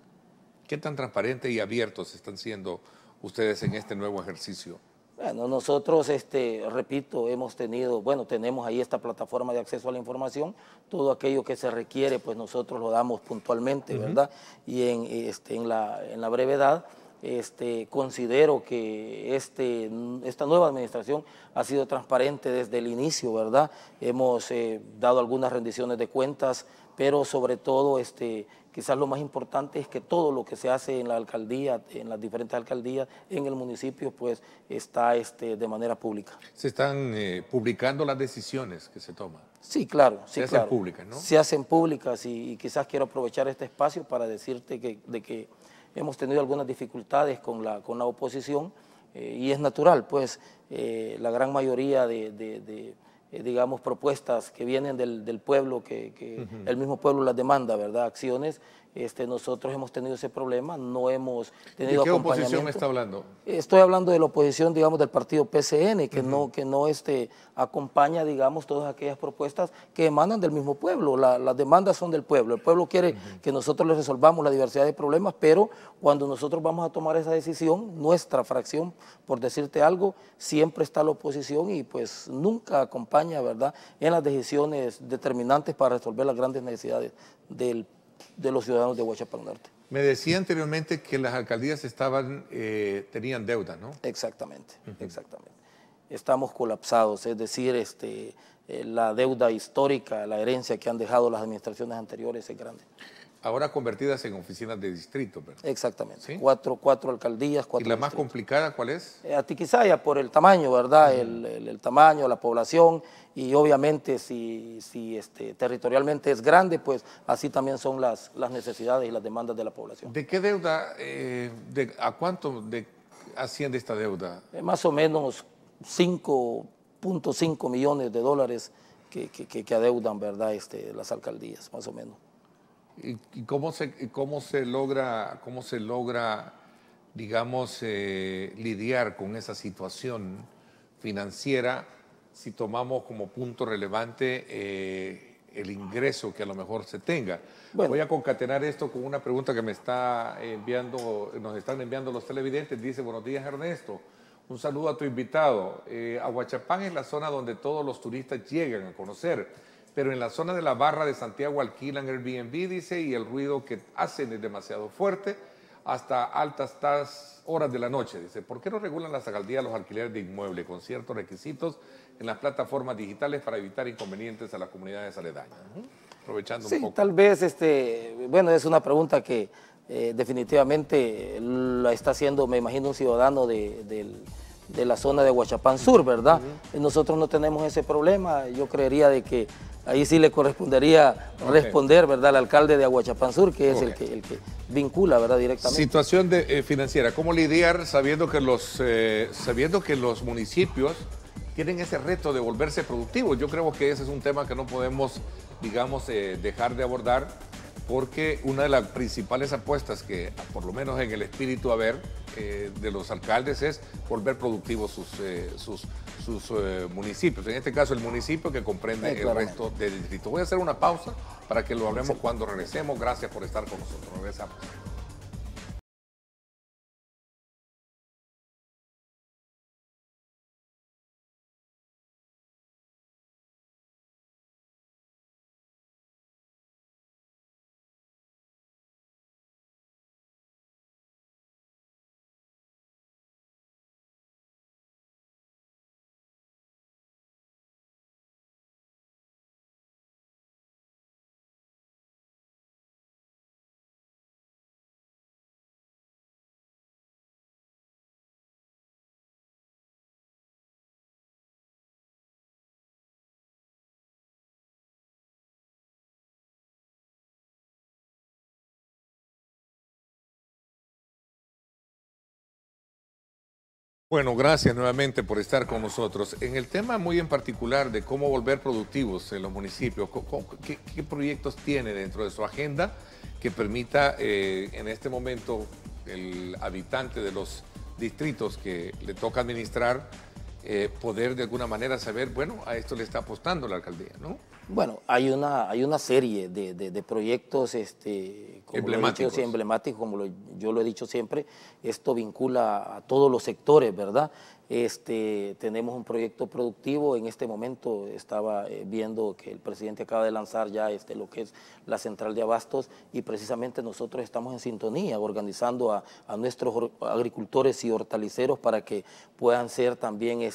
¿Qué tan transparentes y abiertos están siendo ustedes en este nuevo ejercicio? Bueno, nosotros, repito, tenemos ahí esta plataforma de acceso a la información. Todo aquello que se requiere, pues nosotros lo damos puntualmente, ¿verdad? Y en la brevedad, considero que esta nueva administración ha sido transparente desde el inicio, ¿verdad? Hemos dado algunas rendiciones de cuentas, pero sobre todo, quizás lo más importante es que todo lo que se hace en la alcaldía, en las diferentes alcaldías, en el municipio, pues está de manera pública. ¿Se están publicando las decisiones que se toman? Sí, claro. Se hacen públicas, ¿no? Se hacen públicas y quizás quiero aprovechar este espacio para decirte de que hemos tenido algunas dificultades con la oposición y es natural, pues la gran mayoría digamos, propuestas que vienen del pueblo, que el mismo pueblo las demanda, ¿verdad?, acciones. Nosotros hemos tenido ese problema, no hemos tenido acompañamiento. ¿De qué oposición me está hablando? Estoy hablando de la oposición, digamos, del partido PCN, que no acompaña, digamos, todas aquellas propuestas que emanan del mismo pueblo. Las demandas son del pueblo. El pueblo quiere que nosotros les resolvamos la diversidad de problemas, pero cuando nosotros vamos a tomar esa decisión, nuestra fracción, por decirte algo, siempre está la oposición y pues nunca acompaña, ¿verdad?, en las decisiones determinantes para resolver las grandes necesidades de los ciudadanos de Huachapán Norte. Me decía anteriormente que las alcaldías tenían deuda, ¿no? Exactamente, exactamente. Estamos colapsados, es decir, la deuda histórica, la herencia que han dejado las administraciones anteriores es grande. Ahora convertidas en oficinas de distrito, ¿verdad? Exactamente, ¿Sí? cuatro alcaldías, 4 ¿Y la más distritos. complicada cuál es? Atiquizaya, por el tamaño, ¿verdad? El tamaño, la población, y obviamente si territorialmente es grande, pues así también son las necesidades y las demandas de la población. ¿De qué deuda, a cuánto asciende esta deuda? Más o menos 5.5 millones de dólares que adeudan, ¿verdad? Las alcaldías, más o menos. ¿Y cómo se logra, digamos, lidiar con esa situación financiera si tomamos como punto relevante el ingreso que a lo mejor se tenga? Bueno, voy a concatenar esto con una pregunta que nos están enviando los televidentes. Dice: buenos días, Ernesto. Un saludo a tu invitado. Aguachapán es la zona donde todos los turistas llegan a conocer, pero en la zona de la Barra de Santiago alquilan Airbnb, dice, y el ruido que hacen es demasiado fuerte hasta altas horas de la noche. Dice: ¿por qué no regulan las alcaldías los alquileres de inmuebles con ciertos requisitos en las plataformas digitales para evitar inconvenientes a las comunidades aledañas? Aprovechando un poco. Tal vez, bueno, es una pregunta que definitivamente la está haciendo, me imagino, un ciudadano de la zona de Aguachapán Sur, ¿verdad? Nosotros no tenemos ese problema. Yo creería de que ahí sí le correspondería responder, ¿verdad?, al alcalde de Aguachapán Sur, que es el que vincula, ¿verdad?, directamente. Situación financiera, ¿cómo lidiar sabiendo que los municipios tienen ese reto de volverse productivos? Yo creo que ese es un tema que no podemos, digamos, dejar de abordar, porque una de las principales apuestas que, por lo menos en el espíritu de los alcaldes, es volver productivos sus municipios. En este caso, el municipio que comprende el resto del distrito. Voy a hacer una pausa para que lo hablemos cuando regresemos. Gracias por estar con nosotros. Regresamos. Bueno, gracias nuevamente por estar con nosotros. En el tema muy en particular de cómo volver productivos en los municipios, ¿qué proyectos tiene dentro de su agenda que permita en este momento el habitante de los distritos que le toca administrar poder de alguna manera saber, bueno, a esto le está apostando la alcaldía, ¿no? Bueno, hay una serie de proyectos emblemáticos, como yo lo he dicho siempre. Esto vincula a todos los sectores, ¿verdad? Tenemos un proyecto productivo. En este momento estaba viendo que el presidente acaba de lanzar ya lo que es la central de abastos, y precisamente nosotros estamos en sintonía organizando a nuestros agricultores y hortaliceros para que puedan ser también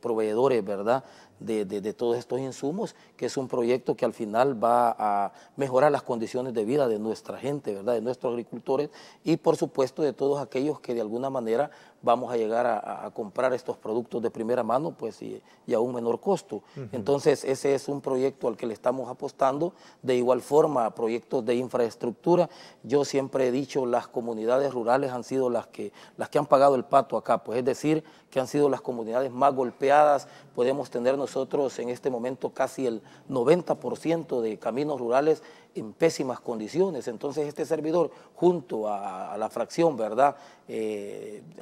proveedores, ¿verdad?, de todos estos insumos, que es un proyecto que al final va a mejorar las condiciones de vida de nuestra gente, ¿verdad?, de nuestros agricultores, y por supuesto de todos aquellos que de alguna manera vamos a llegar a comprar estos productos de primera mano, pues, y a un menor costo. Entonces, ese es un proyecto al que le estamos apostando. De igual forma, proyectos de infraestructura. Yo siempre he dicho, las comunidades rurales han sido las que han pagado el pato acá, pues, es decir, que han sido las comunidades más golpeadas. Podemos tener nosotros en este momento casi el 90% de caminos rurales en pésimas condiciones. Entonces, este servidor, junto a la fracción, ¿verdad?,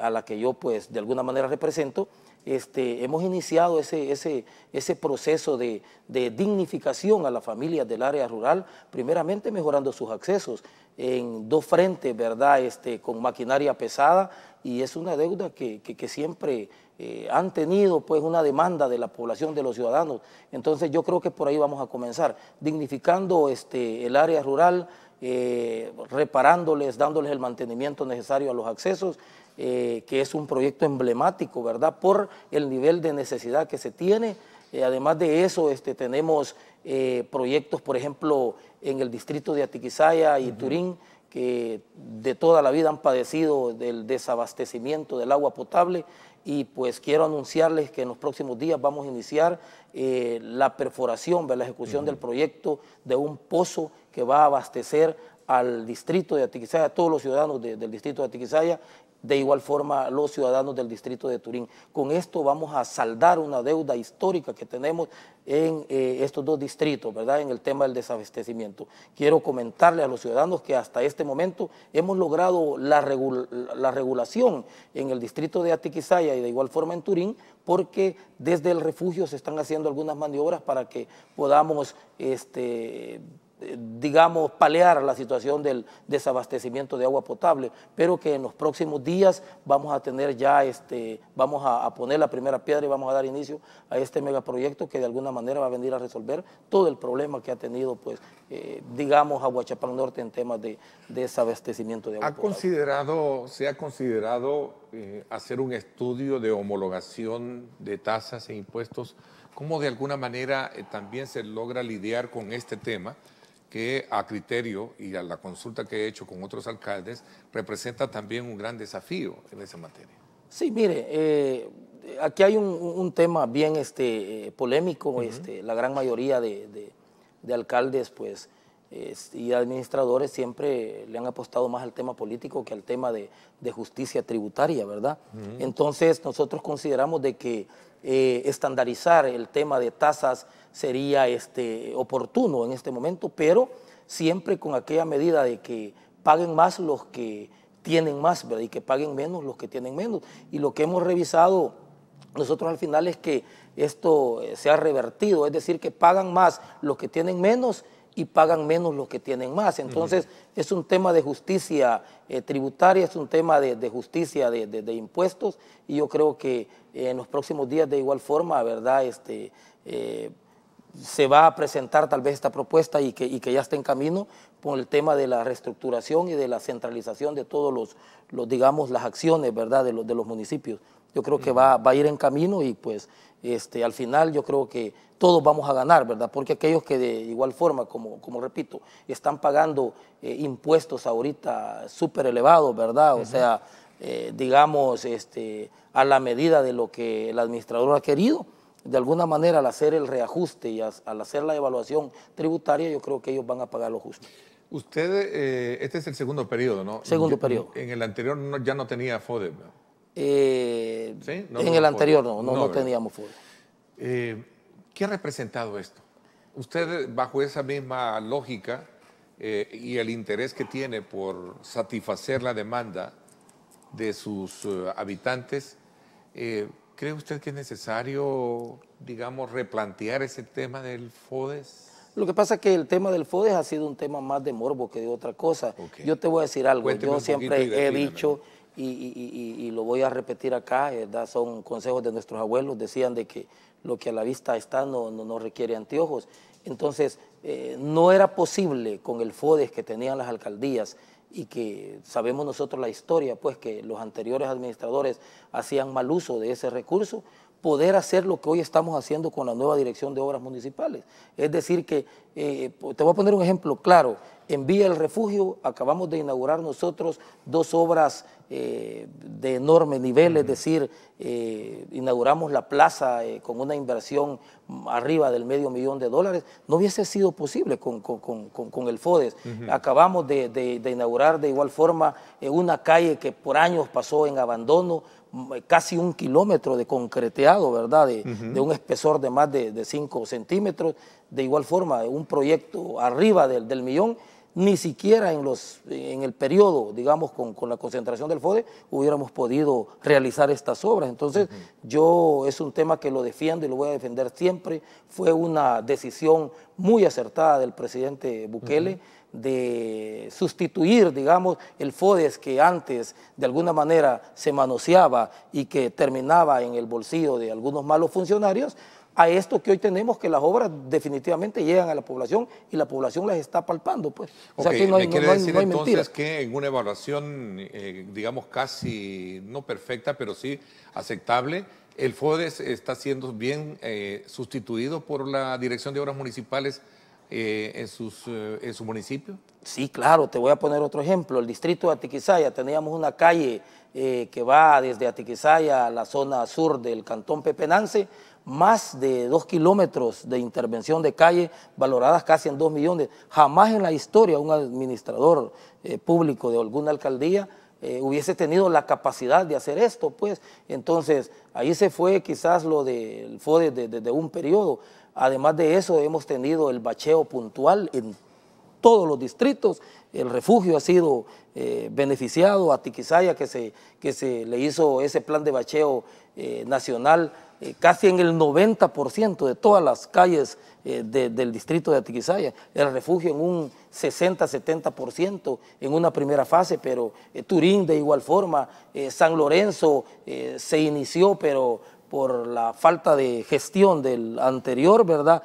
a la que yo, pues, de alguna manera represento, hemos iniciado ese proceso de dignificación a las familias del área rural, primeramente mejorando sus accesos en 2 frentes, ¿verdad?, con maquinaria pesada, y es una deuda que siempre han tenido, pues, una demanda de la población, de los ciudadanos. Entonces yo creo que por ahí vamos a comenzar, dignificando el área rural, reparándoles, dándoles el mantenimiento necesario a los accesos, que es un proyecto emblemático, ¿verdad?, por el nivel de necesidad que se tiene. Además de eso, tenemos proyectos, por ejemplo, en el distrito de Atiquizaya y Turín, que de toda la vida han padecido del desabastecimiento del agua potable, y pues quiero anunciarles que en los próximos días vamos a iniciar la perforación, la ejecución del proyecto de un pozo que va a abastecer al distrito de Atiquizaya, a todos los ciudadanos del distrito de Atiquizaya, de igual forma los ciudadanos del distrito de Turín. Con esto vamos a saldar una deuda histórica que tenemos en estos dos distritos, ¿verdad?, en el tema del desabastecimiento. Quiero comentarle a los ciudadanos que hasta este momento hemos logrado la regulación en el distrito de Atiquizaya y de igual forma en Turín, porque desde el refugio se están haciendo algunas maniobras para que podamos digamos, paliar la situación del desabastecimiento de agua potable, pero que en los próximos días vamos a tener ya, vamos a poner la primera piedra y vamos a dar inicio a este megaproyecto que de alguna manera va a venir a resolver todo el problema que ha tenido, pues, digamos, Aguachapán Norte en temas de desabastecimiento de agua potable. ¿Se ha considerado hacer un estudio de homologación de tasas e impuestos? ¿Cómo de alguna manera también se logra lidiar con este tema, que a criterio y a la consulta que he hecho con otros alcaldes representa también un gran desafío en esa materia? Sí, mire, aquí hay un tema bien polémico. La gran mayoría de alcaldes, pues, y administradores siempre le han apostado más al tema político que al tema de justicia tributaria, ¿verdad? Entonces nosotros consideramos de que estandarizar el tema de tasas sería oportuno en este momento, pero siempre con aquella medida de que paguen más los que tienen más, ¿verdad?, y que paguen menos los que tienen menos. Y lo que hemos revisado nosotros al final es que esto se ha revertido, es decir, que pagan más los que tienen menos y pagan menos los que tienen más. Entonces, es un tema de justicia tributaria, es un tema de justicia de impuestos, y yo creo que en los próximos días de igual forma, ¿verdad?, se va a presentar tal vez esta propuesta y que ya está en camino con el tema de la reestructuración y de la centralización de todos digamos, las acciones, ¿verdad?, de los municipios. Yo creo que va a ir en camino y pues al final yo creo que todos vamos a ganar, ¿verdad? Porque aquellos que de igual forma, como repito, están pagando impuestos ahorita súper elevados, ¿verdad? O sea, digamos, a la medida de lo que el administrador ha querido, de alguna manera al hacer el reajuste y al hacer la evaluación tributaria, yo creo que ellos van a pagar lo justo. Usted, este es el segundo periodo, ¿no? Segundo periodo. En el anterior ya no tenía FODE, ¿no? ¿Sí? En el anterior no teníamos FODE. ¿Qué ha representado esto? Usted, bajo esa misma lógica y el interés que tiene por satisfacer la demanda de sus habitantes, ¿cree usted que es necesario, digamos, replantear ese tema del FODES? Lo que pasa es que el tema del FODES ha sido un tema más de morbo que de otra cosa. Okay. Yo te voy a decir algo. Cuénteme yo siempre he dicho, y lo voy a repetir acá, ¿verdad? Son consejos de nuestros abuelos, decían de que lo que a la vista está no requiere anteojos. Entonces, no era posible con el FODES que tenían las alcaldías, y que sabemos nosotros la historia, pues que los anteriores administradores hacían mal uso de ese recurso, poder hacer lo que hoy estamos haciendo con la nueva Dirección de Obras Municipales. Es decir que, te voy a poner un ejemplo claro, en Villa El Refugio acabamos de inaugurar nosotros 2 obras de enorme nivel, es decir, inauguramos la plaza con una inversión arriba del $500,000, no hubiese sido posible con el FODES. Acabamos de inaugurar de igual forma una calle que por años pasó en abandono, casi 1 kilómetro de concreteado, ¿verdad?, de un espesor de más de 5 centímetros, de igual forma un proyecto arriba del millón. Ni siquiera en el periodo, digamos, con la concentración del FODE, hubiéramos podido realizar estas obras. Entonces, es un tema que lo defiendo y lo voy a defender siempre. Fue una decisión muy acertada del presidente Bukele de sustituir, digamos, el FODES que antes de alguna manera se manoseaba y que terminaba en el bolsillo de algunos malos funcionarios, a esto que hoy tenemos, que las obras definitivamente llegan a la población y la población las está palpando, pues. O sea, que no hay entonces que en una evaluación, digamos, casi no perfecta, pero sí aceptable, ¿El FODES está siendo bien sustituido por la Dirección de Obras Municipales en su municipio? Sí, claro, te voy a poner otro ejemplo. El distrito de Atiquizaya, teníamos una calle que va desde Atiquizaya a la zona sur del cantón Pepenance, más de 2 kilómetros de intervención de calle valoradas casi en 2 millones. Jamás en la historia un administrador público de alguna alcaldía hubiese tenido la capacidad de hacer esto, pues. Entonces, ahí se fue quizás lo del FODES de un periodo. Además de eso, hemos tenido el bacheo puntual en todos los distritos. El refugio ha sido beneficiado, a Atiquizaya que se le hizo ese plan de bacheo nacional, casi en el 90% de todas las calles del distrito de Atiquizaya, el refugio en un 60-70% en una primera fase, pero Turín de igual forma, San Lorenzo se inició, pero por la falta de gestión del anterior, ¿verdad?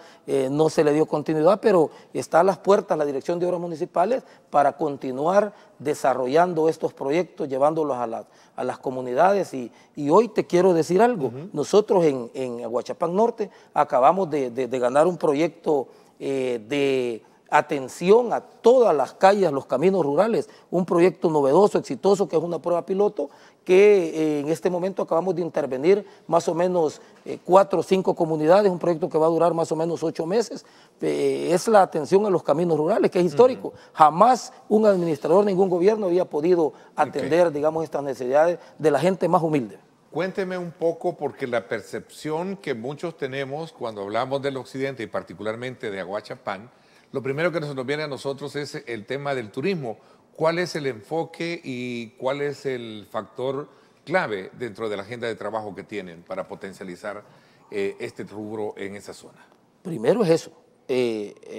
No se le dio continuidad, pero está a las puertas la Dirección de Obras Municipales para continuar desarrollando estos proyectos, llevándolos a las comunidades. Y hoy te quiero decir algo, nosotros en Aguachapán Norte acabamos de ganar un proyecto de atención a todas las calles, los caminos rurales, un proyecto novedoso, exitoso, que es una prueba piloto, que en este momento acabamos de intervenir más o menos 4 o 5 comunidades, un proyecto que va a durar más o menos 8 meses, es la atención a los caminos rurales, que es histórico. Jamás un administrador, ningún gobierno había podido atender, digamos, estas necesidades de la gente más humilde. Cuénteme un poco, porque la percepción que muchos tenemos cuando hablamos del occidente y particularmente de Aguachapán, lo primero que nos viene a nosotros es el tema del turismo. ¿Cuál es el enfoque y cuál es el factor clave dentro de la agenda de trabajo que tienen para potencializar este rubro en esa zona? Primero es eso,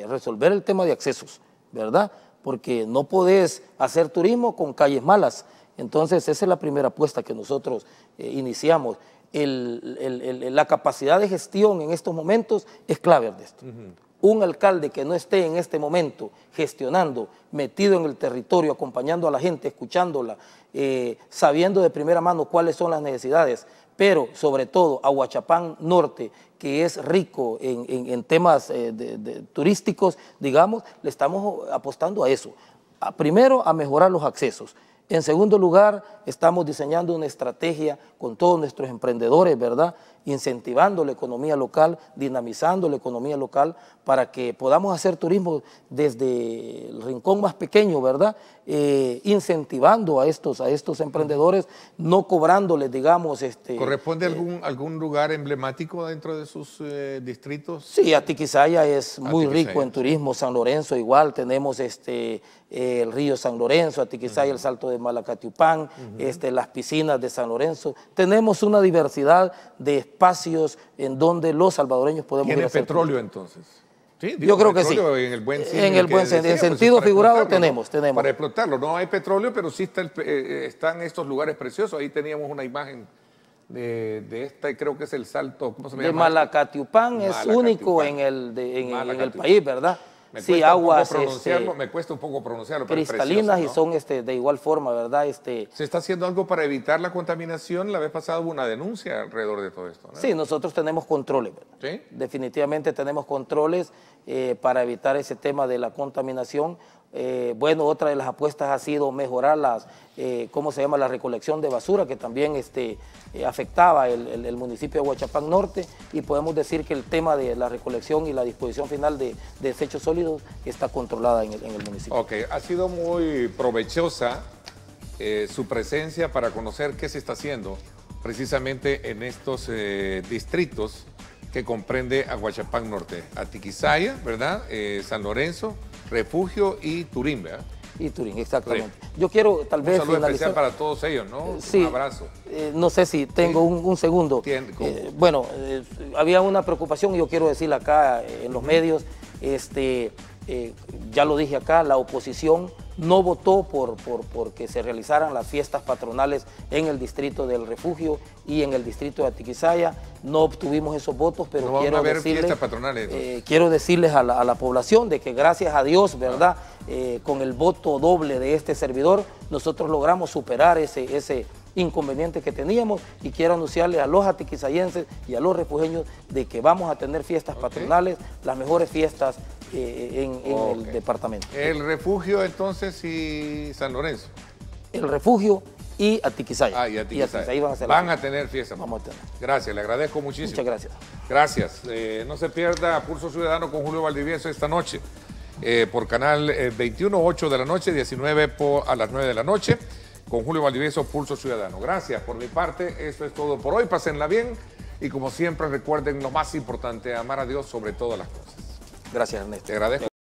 resolver el tema de accesos, ¿verdad? Porque no podés hacer turismo con calles malas. Entonces, esa es la primera apuesta que nosotros iniciamos. La capacidad de gestión en estos momentos es clave, Ernesto. Un alcalde que no esté en este momento gestionando, metido en el territorio, acompañando a la gente, escuchándola, sabiendo de primera mano cuáles son las necesidades, pero sobre todo Aguachapán Norte, que es rico en temas turísticos, digamos, le estamos apostando a eso. Primero, a mejorar los accesos. En segundo lugar, estamos diseñando una estrategia con todos nuestros emprendedores, ¿verdad? Incentivando la economía local, dinamizando la economía local para que podamos hacer turismo desde el rincón más pequeño, ¿verdad? Incentivando a estos emprendedores, no cobrándoles, digamos... ¿Corresponde algún lugar emblemático dentro de sus distritos? Sí, Atiquizaya es muy rico en turismo, San Lorenzo igual, tenemos el río San Lorenzo, Atiquizaya, el Salto de Malacatiupán, las piscinas de San Lorenzo. Tenemos una diversidad de espacios en donde los salvadoreños podemos ir a hacer petróleo entonces? Sí, yo creo que sí. En el buen sentido, en sentido figurado tenemos. Para explotarlo, no hay petróleo, pero sí están estos lugares preciosos. Ahí teníamos una imagen de esta, creo que es el salto, ¿cómo se llama? De Malacatiupán, es único en el país, ¿verdad? Sí, aguas me cuesta un poco pronunciarlo, cristalinas, pero precioso, ¿no? Y son de igual forma, ¿verdad? ¿Se está haciendo algo para evitar la contaminación? La vez pasada hubo una denuncia alrededor de todo esto, ¿no? Sí, nosotros tenemos controles, ¿verdad? ¿Sí? Definitivamente tenemos controles para evitar ese tema de la contaminación. Bueno, otra de las apuestas ha sido mejorar la recolección de basura, que también afectaba el municipio de Aguachapán Norte, y podemos decir que el tema de la recolección y la disposición final de desechos sólidos está controlada en el municipio. Ok, ha sido muy provechosa su presencia para conocer qué se está haciendo precisamente en estos distritos que comprende Aguachapán Norte, Atiquizaya, ¿verdad? San Lorenzo, Refugio y Turín, ¿verdad? Y Turín, exactamente. Yo quiero tal vez... Un saludo especial para todos ellos, ¿no? Sí, un abrazo. No sé si tengo un segundo. Bueno, había una preocupación y yo quiero decirla acá en los medios. Ya lo dije acá, la oposición no votó por que se realizaran las fiestas patronales en el distrito del Refugio y en el distrito de Atiquizaya. No obtuvimos esos votos, pero no quiero decirles, fiestas patronales, quiero decirles a la población de que gracias a Dios, ¿verdad? Con el voto doble de este servidor, nosotros logramos superar ese inconvenientes que teníamos, y quiero anunciarle a los atiquizayenses y a los refugios de que vamos a tener fiestas patronales, las mejores fiestas en el departamento. El refugio entonces y San Lorenzo. El refugio y Atiquizaya. Y Atiquizaya. Van a tener fiesta. Vamos a tener. Gracias, le agradezco muchísimo. Muchas gracias. Gracias. No se pierda Pulso Ciudadano con Julio Valdivieso esta noche por canal 21, 8 de la noche, 19 a las 9 de la noche, con Julio Valdivieso, Pulso Ciudadano. Gracias por mi parte. Esto es todo por hoy. Pásenla bien y como siempre recuerden lo más importante, amar a Dios sobre todas las cosas. Gracias, Ernesto. Te agradezco.